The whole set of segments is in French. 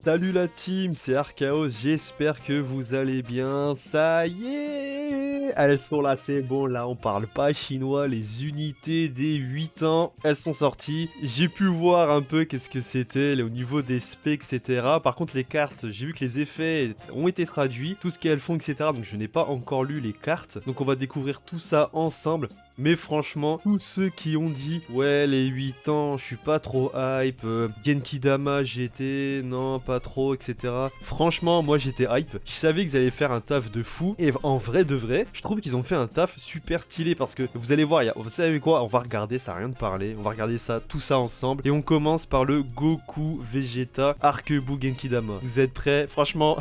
Salut la team, c'est Archaos, j'espère que vous allez bien. Ça y est, elles sont là, c'est bon, là on parle pas chinois, les unités des 8 ans, elles sont sorties. J'ai pu voir un peu qu'est-ce que c'était au niveau des specs, etc. Par contre les cartes, j'ai vu que les effets ont été traduits, tout ce qu'elles font, etc. Donc je n'ai pas encore lu les cartes, donc on va découvrir tout ça ensemble. Mais franchement, tous ceux qui ont dit « Ouais, les 8 ans, je suis pas trop hype, Genkidama, j'étais, non, pas trop, etc. » Franchement, moi j'étais hype. Je savais qu'ils allaient faire un taf de fou. Et en vrai de vrai, je trouve qu'ils ont fait un taf super stylé parce que vous allez voir, vous savez quoi? On va regarder, ça a rien de parler. On va regarder ça, tout ça ensemble. Et on commence par le Goku Vegeta Arquebus Genkidama. Vous êtes prêts? Franchement,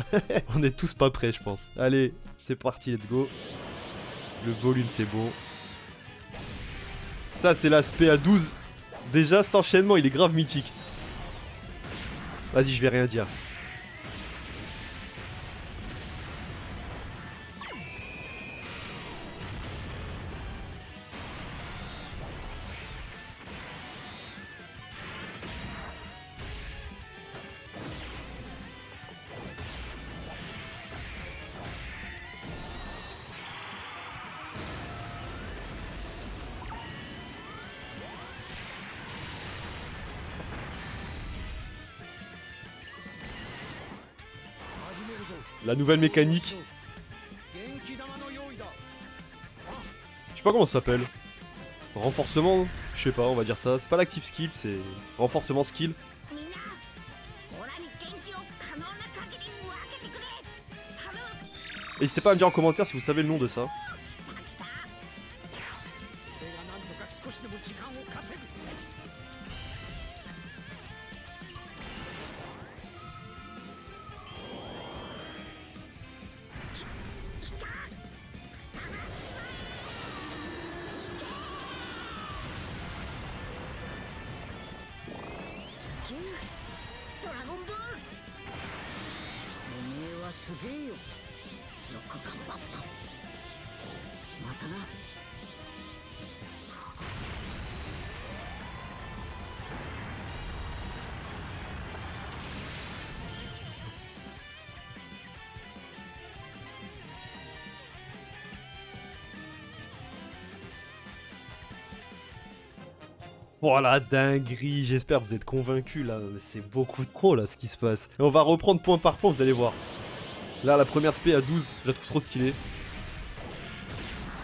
on est tous pas prêts, je pense. Allez, c'est parti, let's go. Le volume, c'est bon. Ça, c'est l'aspect à 12. Déjà, cet enchaînement, il est grave mythique. Vas-y, je vais rien dire. La nouvelle mécanique. Je sais pas comment ça s'appelle. Renforcement, je sais pas, on va dire ça. C'est pas l'active skill, c'est renforcement skill. N'hésitez pas à me dire en commentaire si vous savez le nom de ça. Voilà, dinguerie, j'espère que vous êtes convaincus là, c'est beaucoup trop là ce qui se passe. Et on va reprendre point par point, vous allez voir. Là, la première spé à 12, je la trouve trop stylée.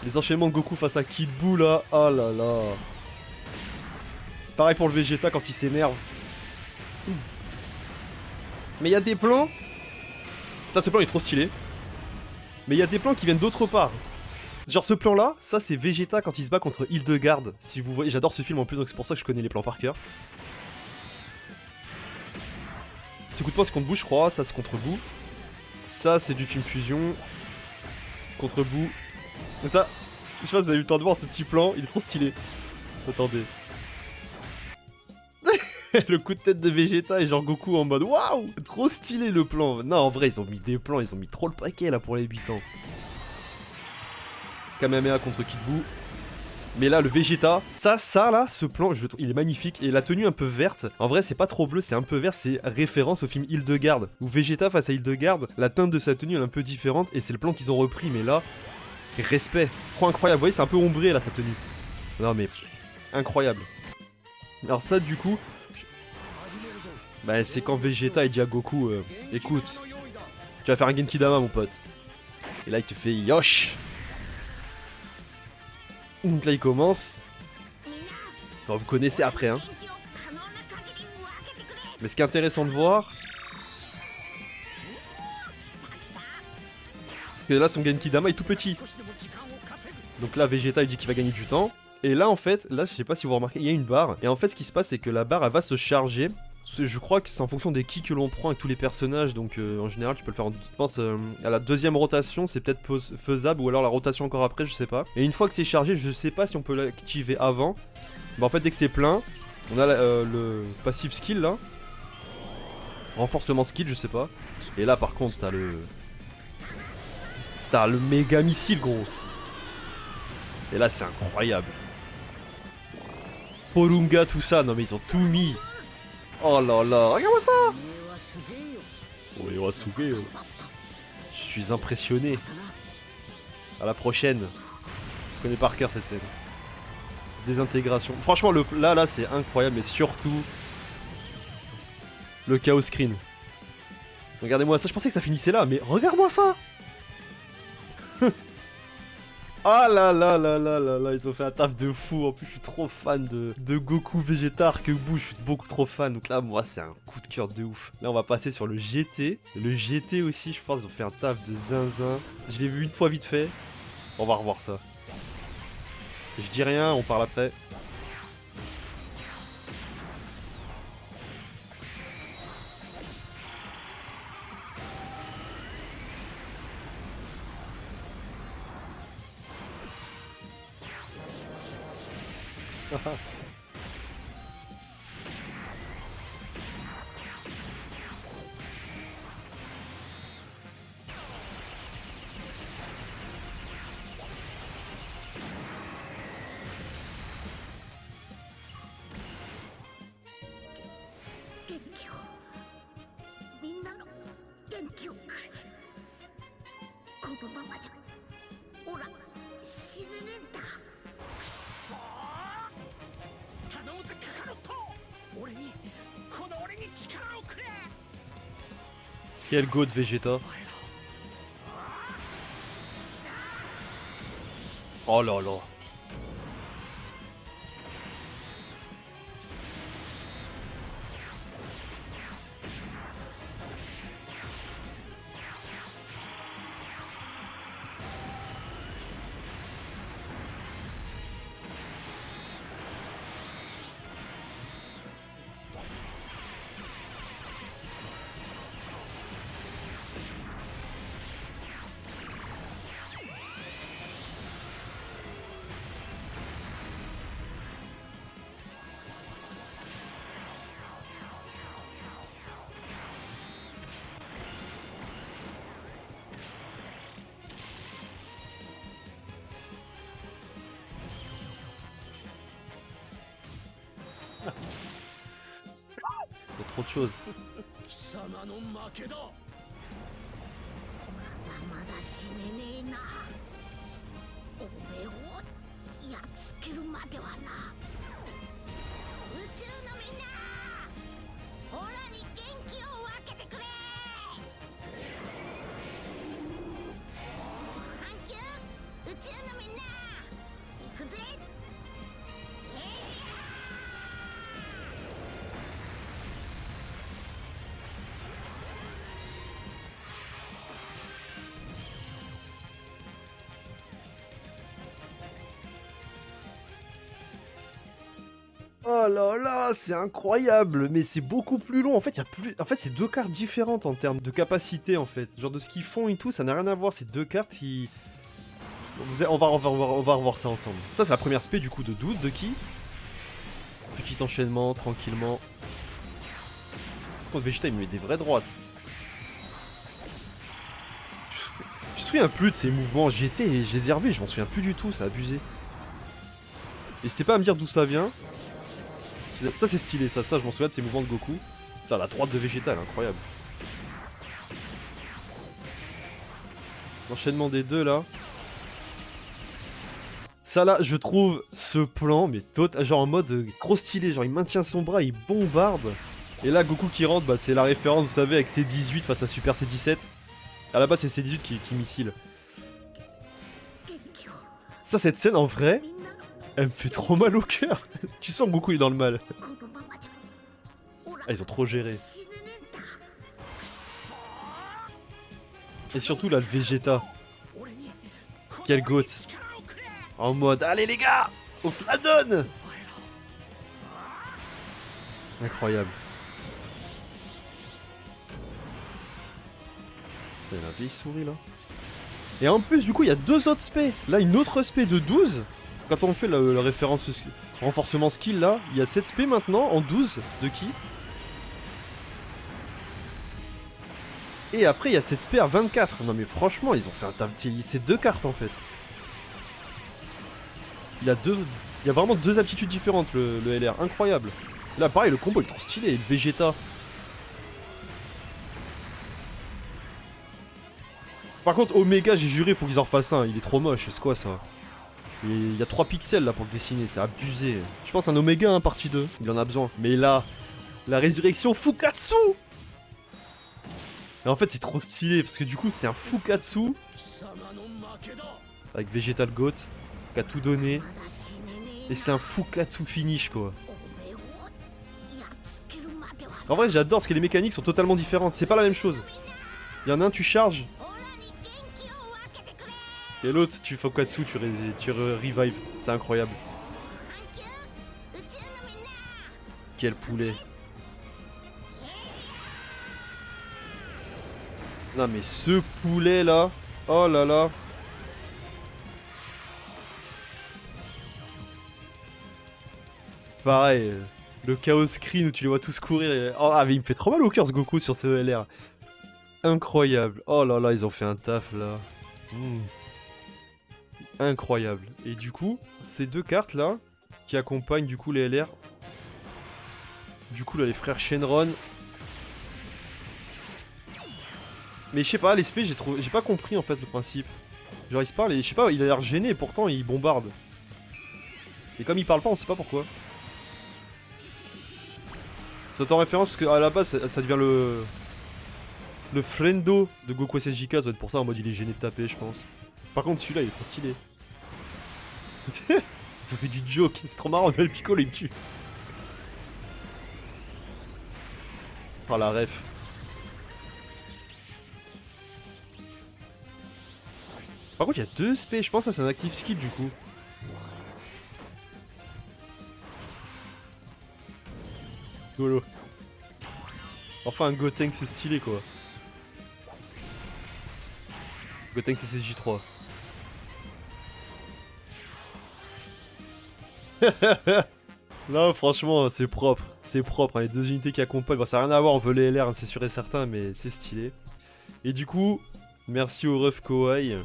Les enchaînements de Goku face à Kid Buu là, oh là là. Pareil pour le Vegeta quand il s'énerve. Mais il y a des plans. Ça, ce plan est trop stylé. Mais il y a des plans qui viennent d'autre part. Genre ce plan là, ça c'est Vegeta quand il se bat contre Hildegard. Si vous voyez, j'adore ce film en plus donc c'est pour ça que je connais les plans par cœur. Ce coup de poing c'est contre Buu je crois, ça c'est contre Buu. Ça c'est du film Fusion. Contre Buu. Et ça, je sais pas si vous avez eu le temps de voir ce petit plan, il est trop stylé. Attendez. Le coup de tête de Vegeta et genre Goku en mode waouh, trop stylé le plan. Non en vrai ils ont mis des plans, ils ont mis trop le paquet là pour les 8 ans. Kamehameha contre Kid Buu. Mais là, le Vegeta, ça là, ce plan, il est magnifique. Et la tenue un peu verte, en vrai, c'est pas trop bleu, c'est un peu vert, c'est référence au film Hildegard. Où Vegeta face à Hildegard, la teinte de sa tenue elle est un peu différente. Et c'est le plan qu'ils ont repris, mais là, respect. Trop incroyable, vous voyez, c'est un peu ombré là, sa tenue. Non mais, incroyable. Alors ça, du coup, bah, c'est quand Vegeta il dit à Goku, écoute, tu vas faire un Genkidama, mon pote. Et là, il te fait Yosh. Donc là il commence. Bon, vous connaissez après hein. Mais ce qui est intéressant de voir, que là son Genkidama est tout petit. Donc là Vegeta il dit qu'il va gagner du temps. Et là en fait, là je sais pas si vous remarquez, il y a une barre. Et en fait ce qui se passe c'est que la barre elle va se charger. Je crois que c'est en fonction des ki que l'on prend avec tous les personnages, donc en général tu peux le faire, je pense à la deuxième rotation c'est peut-être faisable, ou alors la rotation encore après, je sais pas. Et une fois que c'est chargé, je sais pas si on peut l'activer avant. Bah en fait dès que c'est plein, on a le passive skill là. Renforcement skill, je sais pas. Et là par contre t'as le méga missile gros. Et là c'est incroyable. Porunga tout ça, non mais ils ont tout mis. Oh là là, regarde-moi ça. Oh, Yoasuke, je suis impressionné. À la prochaine. Je connais par cœur cette scène. Désintégration. Franchement, là, c'est incroyable, mais surtout le chaos screen. Regardez-moi ça, je pensais que ça finissait là, mais regarde-moi ça. Ah là là là là là là, ils ont fait un taf de fou. En plus, je suis trop fan de Goku Vegeta Arc-Buu, je suis beaucoup trop fan. Donc là, moi, c'est un coup de cœur de ouf. Là, on va passer sur le GT. Le GT aussi, je pense, ils ont fait un taf de zinzin. Je l'ai vu une fois vite fait. On va revoir ça. Je dis rien, on parle après. Quel go de Vegeta. Oh là là. Il y a trop de choses. Oh là là, c'est incroyable, mais c'est beaucoup plus long. En fait, c'est deux cartes différentes en termes de capacité en fait. Genre de ce qu'ils font et tout, ça n'a rien à voir. C'est deux cartes qui. On va revoir ça ensemble. Ça, c'est la première spé du coup de 12 de Ki. Petit enchaînement, tranquillement. Contre Vegeta, il me met des vraies droites. Je me souviens plus de ces mouvements GT et je les ai revus, je m'en souviens plus du tout, c'est abusé. N'hésitez pas à me dire d'où ça vient. Ça c'est stylé, ça je m'en souviens de ces mouvements de Goku. Putain, la droite de Vegeta elle est incroyable. L'enchaînement des deux là. Ça là, je trouve ce plan, mais genre en mode gros stylé, genre il maintient son bras, il bombarde. Et là Goku qui rentre, bah c'est la référence, vous savez, avec C18 face à Super C17. À la base c'est C18 qui missile. Ça, cette scène en vrai, elle me fait trop mal au cœur. Tu sens que Goku est dans le mal. Ah, ils ont trop géré. Et surtout là, le Vegeta. Quel goat. En mode, allez les gars, on se la donne. Incroyable. Il y a la vieille souris là. Et en plus, du coup, il y a deux autres spés. Là, une autre spé de 12. Quand on fait la référence renforcement skill là, il y a 7 spé maintenant en 12 de Ki. Et après, il y a 7 spé à 24. Non mais franchement, ils ont fait un taf. C'est deux cartes en fait. Il y a vraiment deux aptitudes différentes le LR. Incroyable. Là, pareil, le combo est trop stylé. Et le Vegeta. Par contre, Omega, j'ai juré, faut qu'ils en refassent un. Il est trop moche, c'est quoi ça? Il y a 3 pixels là pour le dessiner, c'est abusé. Je pense un Omega, hein, partie 2. Il en a besoin. Mais là, la résurrection Fukatsu! Et en fait, c'est trop stylé parce que du coup, c'est un Fukatsu avec Vegetal Goat qui a tout donné. Et c'est un Fukatsu finish quoi. En vrai, j'adore parce que les mécaniques sont totalement différentes. C'est pas la même chose. Il y en a un, tu charges. Et l'autre, tu Fukatsu, tu revive. C'est incroyable. Quel poulet. Non mais ce poulet là. Oh là là. Pareil. Le Chaos Screen où tu les vois tous courir. Et... Oh, ah mais il me fait trop mal au cœur ce Goku sur ce LR. Incroyable. Oh là là, ils ont fait un taf là. Incroyable. Et du coup, ces deux cartes là, qui accompagnent du coup les LR. Du coup là, les frères Shenron. Mais je sais pas, l'esprit, j'ai pas compris en fait le principe. Genre il se parle et je sais pas, il a l'air gêné et pourtant il bombarde. Et comme il parle pas, on sait pas pourquoi. C'est en référence parce qu'à la base ça devient le friendo de Goku SSJK, ça doit être pour ça en mode il est gêné de taper je pense. Par contre celui-là il est trop stylé. Ils ont fait du joke, c'est trop marrant, le Piccolo il me tue. Oh la ref. Par contre il y a 2 SP, je pense que ça c'est un active skill du coup. Golo. Enfin un Gotenks c'est stylé quoi. Gotenks SSJ3. Non franchement c'est propre, hein, les 2 unités qui accompagnent, bon ça n'a rien à voir, on veut les LR hein, c'est sûr et certain mais c'est stylé. Et du coup, merci au ref Kowai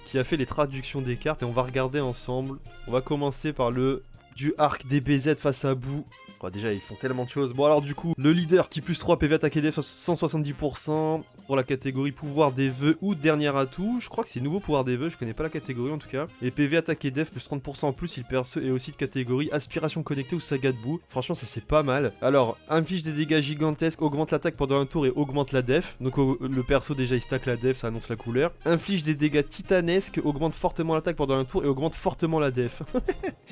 qui a fait les traductions des cartes et on va regarder ensemble. On va commencer par le du arc DBZ face à Boo. Oh, déjà ils font tellement de choses. Bon alors du coup, le leader qui plus 3 PV attaque et def 170% pour la catégorie pouvoir des vœux ou dernier atout. Je crois que c'est nouveau pouvoir des vœux, je connais pas la catégorie en tout cas. Et PV attaque et def plus 30% en plus, il perce et aussi de catégorie aspiration connectée ou saga de Boo. Franchement ça c'est pas mal. Alors, inflige des dégâts gigantesques, augmente l'attaque pendant un tour et augmente la def. Donc le perso déjà il stack la def, ça annonce la couleur. Inflige des dégâts titanesques, augmente fortement l'attaque pendant un tour et augmente fortement la def.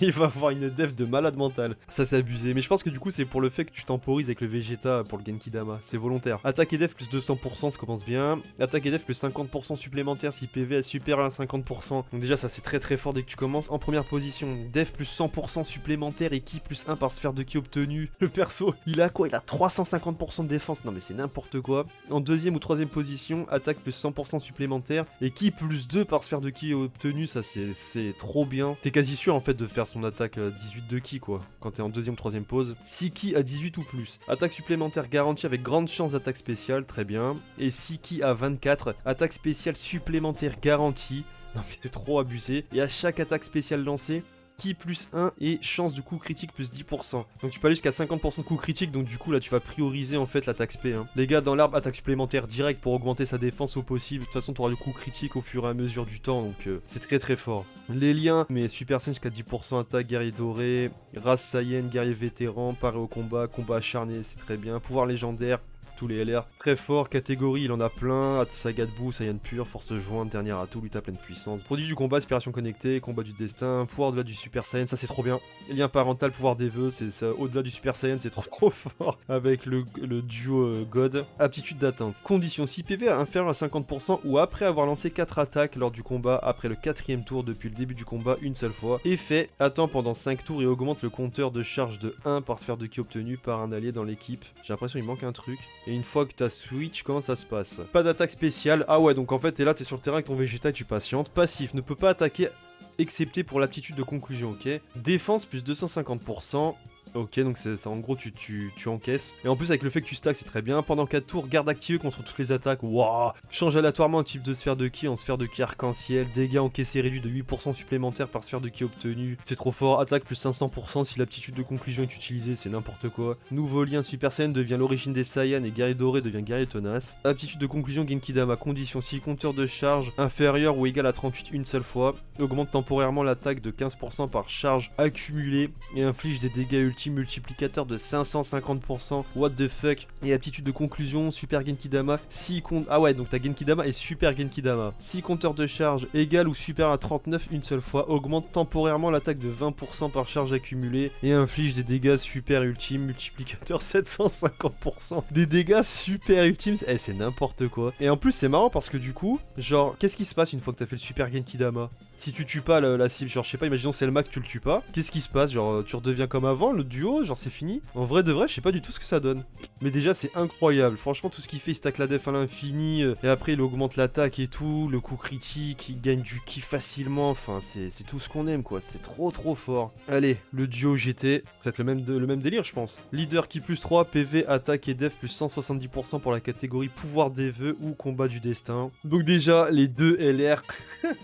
Il va avoir une def de malade mental. Ça c'est abusé. Mais je pense que du coup c'est pour le fait que tu temporises avec le Vegeta pour le Genkidama. C'est volontaire. Attaque et def plus 200%, ça commence bien. Attaque et def plus 50% supplémentaire si PV est supérieur à 50%. Donc déjà ça c'est très très fort dès que tu commences. En première position, def plus 100% supplémentaire et ki plus 1 par sphère de ki obtenue. Le perso, il a quoi? Il a 350% de défense. Non mais c'est n'importe quoi. En deuxième ou troisième position, attaque plus 100% supplémentaire et ki plus 2 par sphère de ki obtenue. Ça c'est trop bien. T'es quasi sûr en fait de faire son attaque 18 de ki quoi. Quand t'es en deuxième ou troisième pose. 6 ki à 18 ou plus. Attaque supplémentaire garantie avec grande chance d'attaque spéciale, très bien. Et 6 ki à 24, attaque spéciale supplémentaire garantie. Non mais c'est trop abusé. Et à chaque attaque spéciale lancée, ki plus 1 et chance du coup critique plus 10%. Donc tu peux aller jusqu'à 50% de coup critique, donc du coup là tu vas prioriser en fait l'attaque spé. Hein. Les gars dans l'arbre, attaque supplémentaire direct pour augmenter sa défense au possible. De toute façon tu auras du coup critique au fur et à mesure du temps, donc c'est très très fort. Les liens, mais Super Saiyan jusqu'à 10% attaque, guerrier doré, race Saiyan, guerrier vétéran, paré au combat, combat acharné, c'est très bien. Pouvoir légendaire, tous les LR très fort, catégorie il en a plein, saga de boue, Saiyan pur, force jointe, dernier atout, lutte à pleine puissance, produit du combat, aspiration connectée, combat du destin, pouvoir au-delà du Super Saiyan, ça c'est trop bien, lien parental, pouvoir des vœux, c'est ça, au-delà du Super Saiyan, c'est trop fort, avec le duo God, aptitude d'atteinte, condition, si PV inférieur à 50% ou après avoir lancé 4 attaques lors du combat, après le 4ème tour depuis le début du combat une seule fois, effet, attend pendant 5 tours et augmente le compteur de charge de 1 par sphère de ki obtenue par un allié dans l'équipe, j'ai l'impression il manque un truc. Et une fois que t'as switch, comment ça se passe? Pas d'attaque spéciale. Ah ouais, donc en fait, t'es là, t'es sur le terrain avec ton Vegeta et tu patientes. Passif, ne peut pas attaquer excepté pour l'aptitude de conclusion, ok? Défense plus 250%. Ok, donc ça, en gros, tu encaisses. Et en plus, avec le fait que tu stacks, c'est très bien. Pendant 4 tours, garde activé contre toutes les attaques. Waouh! Change aléatoirement un type de sphère de ki en sphère de ki arc-en-ciel. Dégâts encaissés réduits de 8% supplémentaires par sphère de ki obtenue. C'est trop fort. Attaque plus 500% si l'aptitude de conclusion est utilisée, c'est n'importe quoi. Nouveau lien Super Saiyan devient l'origine des Saiyans et guerrier doré devient guerrier tenace. Aptitude de conclusion Genkidama. Condition si compteur de charge inférieur ou égal à 38 une seule fois. Augmente temporairement l'attaque de 15% par charge accumulée et inflige des dégâts ultimes multiplicateurs de 550%. What the fuck. Et aptitude de conclusion Super Genkidama. Si compte... Ah ouais, donc ta Genkidama est Super Genkidama. Si compteur de charge égal ou supérieur à 39 une seule fois. Augmente temporairement l'attaque de 20% par charge accumulée et inflige des dégâts super ultimes multiplicateur 750%. Des dégâts super ultimes, c'est n'importe quoi. Et en plus c'est marrant parce que du coup, genre, qu'est-ce qui se passe une fois que t'as fait le Super Genkidama? Si tu tues pas la cible, genre je sais pas, imaginons c'est le Mac, tu le tues pas, qu'est-ce qui se passe? Genre tu redeviens comme avant, le duo, genre c'est fini? En vrai de vrai, je sais pas du tout ce que ça donne. Mais déjà c'est incroyable, franchement tout ce qu'il fait, il stack la def à l'infini, et après il augmente l'attaque et tout, le coup critique, il gagne du ki facilement, enfin c'est tout ce qu'on aime quoi, c'est trop fort. Allez, le duo GT, ça va être le même délire je pense. Leader qui plus 3, PV, attaque et def plus 170% pour la catégorie pouvoir des vœux ou combat du destin. Donc déjà les deux LR,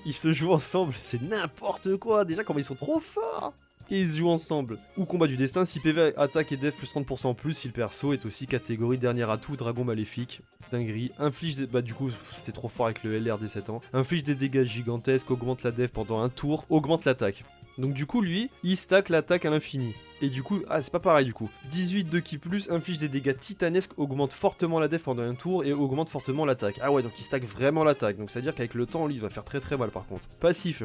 ils se jouent ensemble. C'est n'importe quoi, déjà comment ils sont trop forts. Et ils se jouent ensemble. Ou combat du destin, si PV attaque et def plus 30% plus, si le perso est aussi catégorie dernier atout, dragon maléfique. Dinguerie. Inflige des... Bah du coup, c'est trop fort avec le LR des 7 ans. Inflige des dégâts gigantesques, augmente la def pendant un tour, augmente l'attaque. Donc du coup, lui, il stack l'attaque à l'infini. Et du coup, ah c'est pas pareil du coup. 18 de ki plus, inflige des dégâts titanesques, augmente fortement la def pendant un tour et augmente fortement l'attaque. Ah ouais, donc il stack vraiment l'attaque. Donc ça veut dire qu'avec le temps, lui, il va faire très mal par contre. Passif.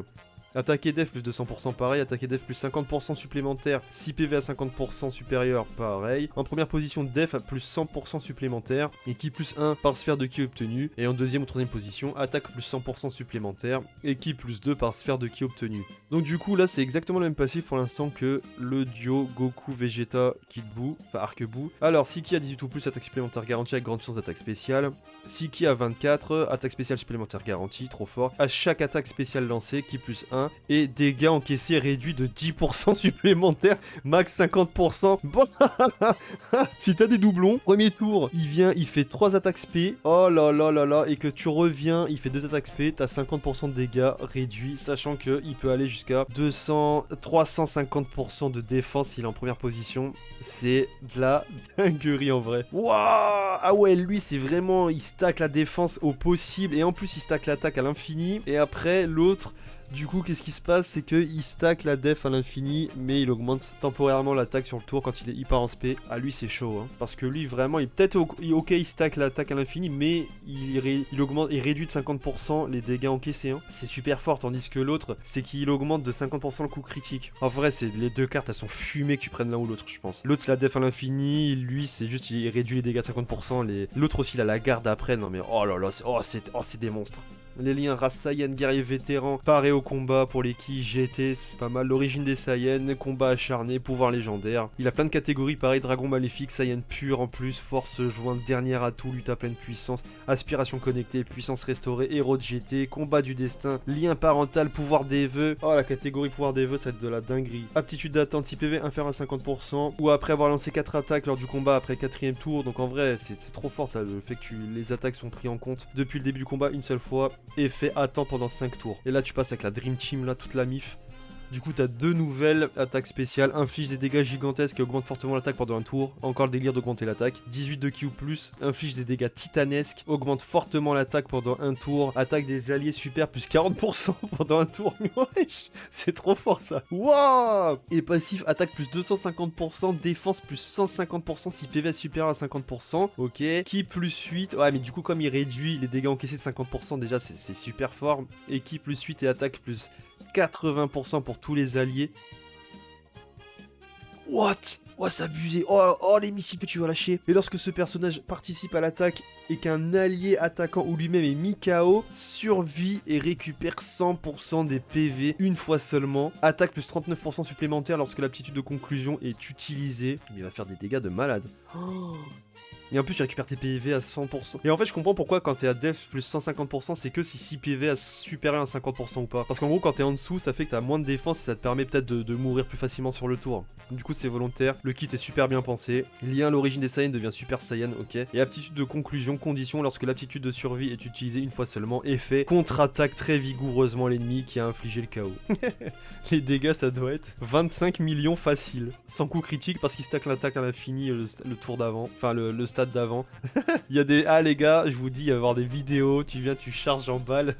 Attaque et def plus 200% pareil, attaque et def plus 50% supplémentaire, 6 PV à 50% supérieur pareil. En première position def à plus 100% supplémentaire, et ki plus 1 par sphère de ki obtenue. Et en deuxième ou troisième position, attaque plus 100% supplémentaire, et ki plus 2 par sphère de ki obtenue. Donc du coup là c'est exactement le même passif pour l'instant que le duo Goku Vegeta Kid Buu, enfin Arc-Buu. Alors si ki a 18 ou plus, attaque supplémentaire garantie avec grande puissance d'attaque spéciale. Si ki a 24, attaque spéciale supplémentaire garantie, trop fort. À chaque attaque spéciale lancée, ki plus 1. Et dégâts encaissés réduits de 10% supplémentaires, max 50%. Bon, si t'as des doublons, premier tour, il vient, il fait 3 attaques spé, oh là là là là, et que tu reviens, il fait 2 attaques spé, t'as 50% de dégâts réduits, sachant qu'il peut aller jusqu'à 350% de défense s'il est en première position. C'est de la dinguerie en vrai. Waouh! Ah ouais, lui c'est vraiment, il stack la défense au possible, et en plus il stack l'attaque à l'infini, et après l'autre... Du coup, qu'est-ce qui se passe? C'est qu'il stack la def à l'infini, mais il augmente temporairement l'attaque sur le tour quand il est hyper en spé. Ah, lui, c'est chaud, hein. Parce que lui, vraiment, il peut-être ok, il stack l'attaque à l'infini, mais il augmente, il réduit de 50% les dégâts encaissés, hein. C'est super fort, tandis que l'autre, c'est qu'il augmente de 50% le coup critique. En vrai, c'est les deux cartes, elles sont fumées que tu prennes l'un ou l'autre, je pense. L'autre, c'est la def à l'infini, lui, c'est juste, il réduit les dégâts de 50%. L'autre aussi, il a la garde après. Non, mais oh là là, c'est des monstres. Les liens race Saiyan, guerrier vétéran, paré au combat pour les ki GT, c'est pas mal. L'origine des Saiyans, combat acharné, pouvoir légendaire. Il a plein de catégories, pareil, dragon maléfique, Saiyan pur en plus, force jointe, dernier atout, lutte à pleine puissance, aspiration connectée, puissance restaurée, héros de GT, combat du destin, lien parental, pouvoir des vœux. Oh, la catégorie pouvoir des vœux, ça va être de la dinguerie. Aptitude d'attente, 6 PV inférieur à 50%, ou après avoir lancé 4 attaques lors du combat après 4ème tour. Donc en vrai, c'est trop fort ça, le fait que les attaques sont pris en compte depuis le début du combat une seule fois. Et fait attend pendant 5 tours. Et là tu passes avec la Dream Team, là toute la mif. Du coup, t'as deux nouvelles attaques spéciales. Inflige des dégâts gigantesques et augmente fortement l'attaque pendant un tour. Encore le délire d'augmenter l'attaque. 18 de ki ou plus. Inflige des dégâts titanesques. Augmente fortement l'attaque pendant un tour. Attaque des alliés super plus 40% pendant un tour. Wesh, c'est trop fort ça. Waouh! Et passif, attaque plus 250%. Défense plus 150% si PV est supérieur à 50%. Ok. Ki plus 8. Ouais, mais du coup, comme il réduit les dégâts encaissés de 50%, déjà c'est super fort. Et ki plus 8 et attaque plus 80% pour tous les alliés. What? Oh, c'est abusé. Oh, les missiles que tu vas lâcher. Et lorsque ce personnage participe à l'attaque et qu'un allié attaquant ou lui-même est mis KO, survit et récupère 100% des PV une fois seulement. Attaque plus 39% supplémentaire lorsque l'aptitude de conclusion est utilisée. Il va faire des dégâts de malade. Oh. Et en plus tu récupères tes PV à 100%. Et en fait je comprends pourquoi quand t'es à def plus 150%, c'est que si PV à supérieur à 50% ou pas. Parce qu'en gros quand t'es en dessous, ça fait que t'as moins de défense et ça te permet peut-être de mourir plus facilement sur le tour. Du coup c'est volontaire, le kit est super bien pensé. Lien à l'origine des Saiyans devient Super Saiyan, ok. Et aptitude de conclusion, condition lorsque l'aptitude de survie est utilisée une fois seulement, effet contre-attaque très vigoureusement l'ennemi qui a infligé le KO. Les dégâts ça doit être 25 millions facile, sans coup critique parce qu'il stack l'attaque à l'infini le tour d'avant, enfin le stade d'avant. Il y a des... Ah les gars, je vous dis, il va y avoir des vidéos, tu viens, tu charges en balle,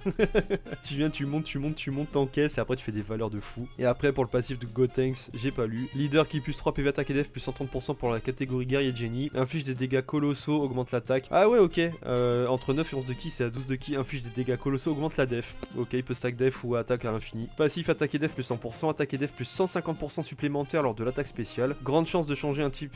tu viens, tu montes, t'encaisses et après tu fais des valeurs de fou. Et après pour le passif de Gotenks, j'ai pas lu. Leader qui plus 3 PV attaque et def plus 130% pour la catégorie guerrier Jenny. Inflige des dégâts colossaux, augmente l'attaque. Ah ouais ok, entre 9 et 11 de ki, c'est à 12 de ki, inflige des dégâts colossaux, augmente la def. Ok, il peut stack def ou attaque à l'infini. Passif attaque et def plus 100%, attaque et def plus 150% supplémentaire lors de l'attaque spéciale. Grande chance de changer un type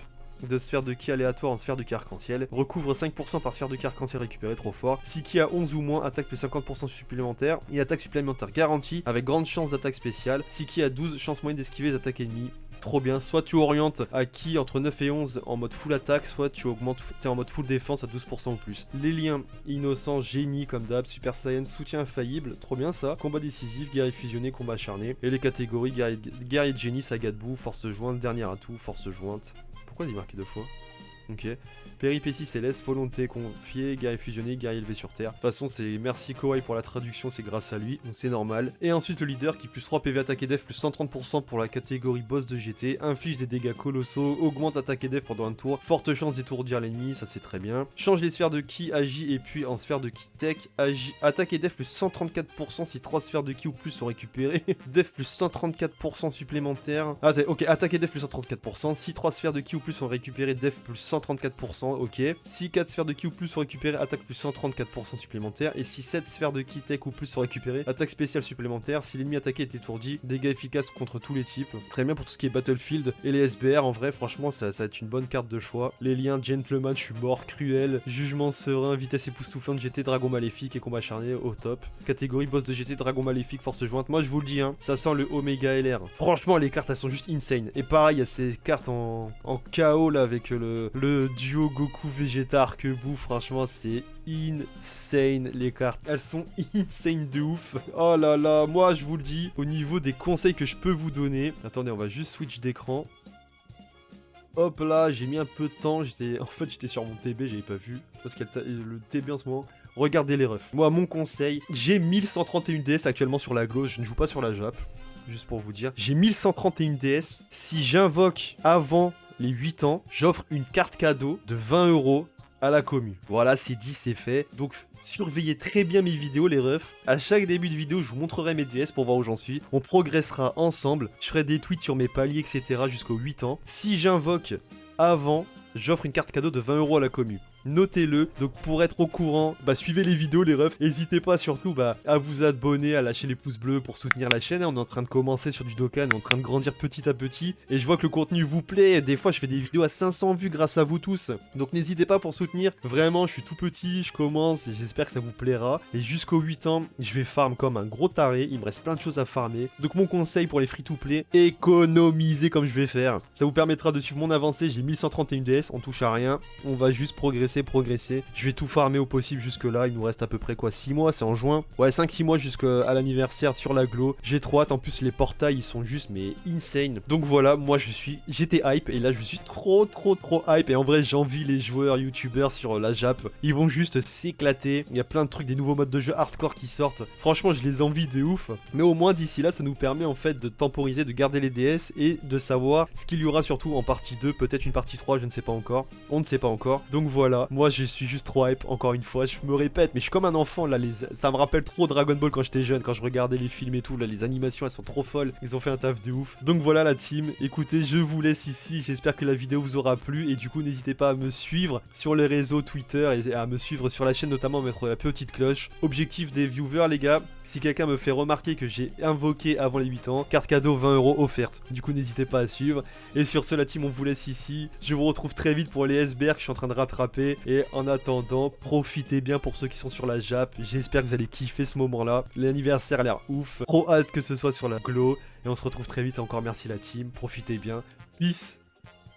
de sphère de ki aléatoire en sphère de ki arc-en-ciel. Recouvre 5% par sphère de ki arc-en-ciel récupérée, trop fort. Si ki a 11 ou moins, attaque plus 50% supplémentaire. Et attaque supplémentaire garantie avec grande chance d'attaque spéciale. Si ki a 12, chance moyenne d'esquiver les attaques ennemies. Trop bien, soit tu orientes à ki entre 9 et 11 en mode full attaque, soit tu augmentes, t'es en mode full défense à 12% ou plus. Les liens, innocent, génie comme d'hab, Super Saiyan, soutien infaillible, trop bien ça. Combat décisif, guerrier fusionné, combat acharné. Et les catégories, guerrier de génie, saga de boue, force jointe, dernier atout, force jointe. Pourquoi il est marqué 2 fois? Ok. Péripéties céleste, volonté confiée, guerrier fusionné, guerrier élevé sur terre. De toute façon, c'est merci Kawhi pour la traduction, c'est grâce à lui, donc c'est normal. Et ensuite le leader qui plus 3 PV attaque et def plus 130% pour la catégorie boss de GT, inflige des dégâts colossaux, augmente attaque et def pendant un tour, forte chance d'étourdir l'ennemi, ça c'est très bien. Change les sphères de ki, agit et puis en sphère de ki tech, agit, attaque et def plus 134% si 3 sphères de ki ou plus sont récupérées, def plus 134% supplémentaire. Ah ok, attaque et def plus 134%, si 3 sphères de ki ou plus sont récupérées, def plus 134%, ok. Si 4 sphères de ki ou plus sont récupérées, attaque plus 134% supplémentaire. Et si 7 sphères de ki tech ou plus sont récupérées, attaque spéciale supplémentaire. Si l'ennemi attaqué est étourdi, dégâts efficaces contre tous les types. Très bien pour tout ce qui est Battlefield. Et les SBR, en vrai, franchement, ça va être une bonne carte de choix. Les liens, Gentleman, je suis mort, cruel, jugement serein, vitesse époustouflante, GT, dragon maléfique et combat acharné au top. Catégorie boss de GT, dragon maléfique, force jointe. Moi, je vous le dis, hein, ça sent le Omega LR. Franchement, les cartes, elles sont juste insane. Et pareil, il y a ces cartes en KO là avec le duo Goku Vegeta Arc-Bout, franchement c'est insane les cartes, elles sont insane de ouf. Oh là là, moi je vous le dis, au niveau des conseils que je peux vous donner, attendez on va juste switch d'écran. Hop là, j'ai mis un peu de temps, j'étais sur mon TB, j'avais pas vu, parce que le TB en ce moment. Regardez les refs. Moi mon conseil, j'ai 1131 DS actuellement sur la Glow, je ne joue pas sur la Jap, juste pour vous dire. J'ai 1131 DS, si j'invoque avant les 8 ans, j'offre une carte cadeau de 20 € à la commu. Voilà, c'est dit, c'est fait. Donc, surveillez très bien mes vidéos, les refs. À chaque début de vidéo, je vous montrerai mes DS pour voir où j'en suis. On progressera ensemble. Je ferai des tweets sur mes paliers, etc. jusqu'aux 8 ans. Si j'invoque avant, j'offre une carte cadeau de 20 € à la commu. Notez-le, donc pour être au courant, suivez les vidéos les refs, n'hésitez pas surtout à vous abonner, à lâcher les pouces bleus pour soutenir la chaîne, on est en train de commencer sur du Dokkan, on est en train de grandir petit à petit, et je vois que le contenu vous plaît, des fois je fais des vidéos à 500 vues grâce à vous tous, donc n'hésitez pas pour soutenir, vraiment je suis tout petit, je commence, et j'espère que ça vous plaira, et jusqu'aux 8 ans, je vais farm comme un gros taré, il me reste plein de choses à farmer, donc mon conseil pour les free-to-play, économisez comme je vais faire, ça vous permettra de suivre mon avancée, j'ai 1131 DS, on touche à rien, on va juste progresser. Je vais tout farmer au possible jusque là. Il nous reste à peu près quoi, 6 mois, c'est en juin. Ouais, 5-6 mois jusqu'à l'anniversaire sur la Glow. J'ai trop hâte. En plus, les portails ils sont juste mais insane. Donc voilà, moi j'étais hype et là je suis trop hype. Et en vrai, j'envie les joueurs youtubeurs sur la Jap. Ils vont juste s'éclater. Il y a plein de trucs, des nouveaux modes de jeu hardcore qui sortent. Franchement, je les envie de ouf. Mais au moins d'ici là, ça nous permet en fait de temporiser, de garder les DS et de savoir ce qu'il y aura surtout en partie 2, peut-être une partie 3, je ne sais pas encore. On ne sait pas encore. Donc voilà. Moi je suis juste trop hype, encore une fois, je me répète, mais je suis comme un enfant là, ça me rappelle trop Dragon Ball quand j'étais jeune, quand je regardais les films et tout, là les animations elles sont trop folles, ils ont fait un taf de ouf. Donc voilà la team, écoutez, je vous laisse ici, j'espère que la vidéo vous aura plu, et du coup n'hésitez pas à me suivre sur les réseaux Twitter, et à me suivre sur la chaîne, notamment mettre la petite cloche. Objectif des viewers les gars, si quelqu'un me fait remarquer que j'ai invoqué avant les 8 ans, carte cadeau 20 € offerte, du coup n'hésitez pas à suivre. Et sur ce la team, on vous laisse ici, je vous retrouve très vite pour les SBR que je suis en train de rattraper, et en attendant, profitez bien pour ceux qui sont sur la Jap. J'espère que vous allez kiffer ce moment-là. L'anniversaire a l'air ouf. Trop hâte que ce soit sur la Glow. Et on se retrouve très vite. Encore merci la team. Profitez bien. Peace.